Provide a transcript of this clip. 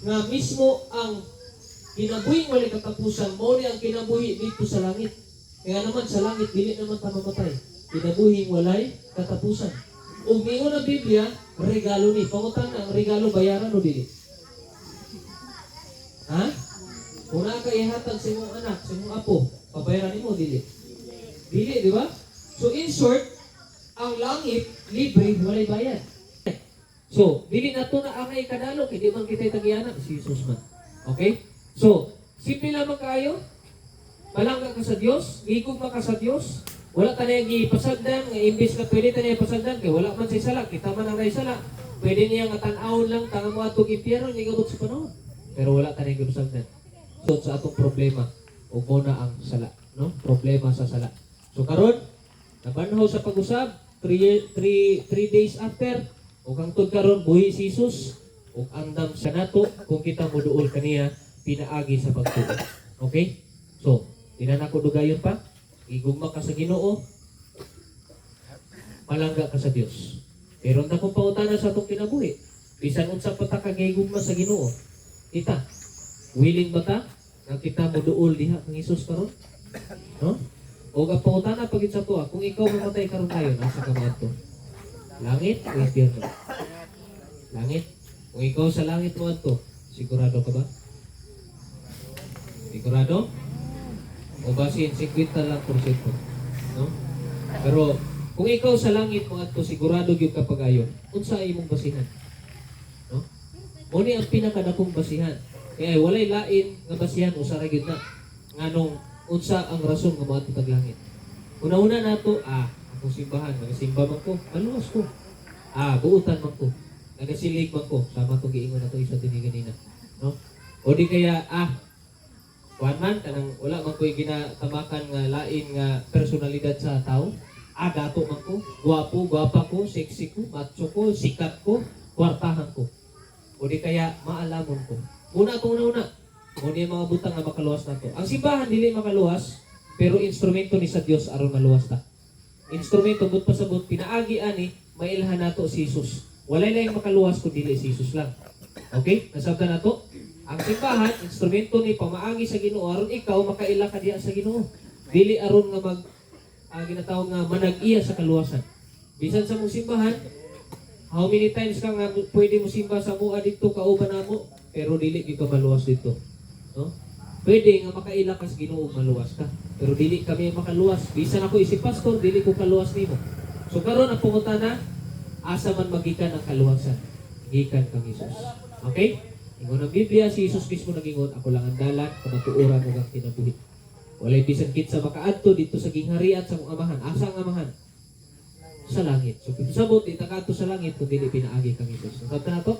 nga mismo ang kinabuhi walay katapusan, mo ni ang kinabuhi dito sa langit. Kaya naman sa langit dili naman ta mamatay. Kinabuhi walay katapusan. Ug ingon ang Biblia, regalo ni. Pangutan ang regalo bayaran o dili? Ha? Kung ka ihatag sa imong anak, sa imong apo, pabayaran nimo dili? Dili, di ba? So in short, ang langit libre walay bayad. So, dili na to na angay kadalo kay di man kita tagiana si Jesus man. Okay? So, simple lamang kayo. Malangga ka sa Dios, gigugma ka sa Dios. Wala ta na gipasagdan, nga imbis na pwede ta na ipasagdan kay wala man siya sala, kita man ang sala. Pwede niya nga tan-awon lang tanga mo atong impyerno ni gabot sa panahon. Pero wala ta na gipasagdan. So sa atong problema, ug mo na ang sala, no? Problema sa sala. So karon, nabanhaw sa pag-usab, 3 days after, ug hangtod karon buhi si Jesus, ug andam sa nato kung kita moduol kaniya pinaagi sa pagtuo. Okay? So, dinan ako dugayon pa. Igugma ka sa Ginoo, malangga ka sa Dios. Pero ang dakong pangutana sa atong kinabuhi, bisan unsa pa ta kagigugma sa Ginoo, kita, willing ba ta nga kita moduol diha kang Hesus karon? No? O ang pangutana pagit sa tuwa, kung ikaw mamatay karon tayo, nasa ka to? Langit o impyerno? Langit. Kung ikaw sa langit mo to, sigurado ka ba? Sigurado? O basin 50 lang porsyento, no? Pero kung ikaw sa langit mo adto sigurado gyud ka pagayon, unsa imong basihan? No? Mo ni ang pinakadakong basihan. Kaya walay lain nga basihan usa ra gyud na. Nganong unsa ang rason nga moadto tag langit? Una-una nato, akong simbahan, nagasimba man ko, maluwas ko. Buutan man ko. Nagasilig man ko, sama to giingon nato isa dinhi ganina, no? O di kaya kuan man kanang wala man ko'y ginatamakan nga lain nga personalidad sa tao. Dato man ko, gwapa ko, sexy ko, macho ko, sikat ko, kwartahan ko. O di kaya maalamon ko. Una itong una, muna yung mga butang nga makaluwas na to. Ang simbahan dili makaluwas, pero instrumento ni sa Dios aron maluwas ta. Instrumento but pasabot pinaagi ani mailhan nato si Jesus. Walay lang makaluwas kun dili si Jesus lang. Okay? Nasabtan nato. Ang simbahan, instrumento ni pamaagi sa Ginoo aron ikaw makaila ka diha sa Ginoo. Dili aron nga ginatawag nga manag-iya sa kaluwasan. Bisan sa mong simbahan, how many times ka nga pwede mo simba sa mua dito kauban namo, pero dili gyud ka maluwas dito. No? Pwede nga makaila ka sa Ginoo maluwas ka, pero dili kami makaluwas. Bisan ako isip pastor, dili ko kaluwas nimo. So karon ang pangutana, asa man magikan ang kaluwasan? Gikan kang Hesus. Okay? Ingon ang Biblia, si Jesus mismo nagingon, ako lang ang dalan, kamatuoran mo ang kinabuhi. Walay bisan kitsa makaadto dito sa gingharian sa mong amahan. Asa ang amahan? Sa langit. So, sabot, itakadto sa langit kung dili pinaagi kang Hesus. Nasabta na to?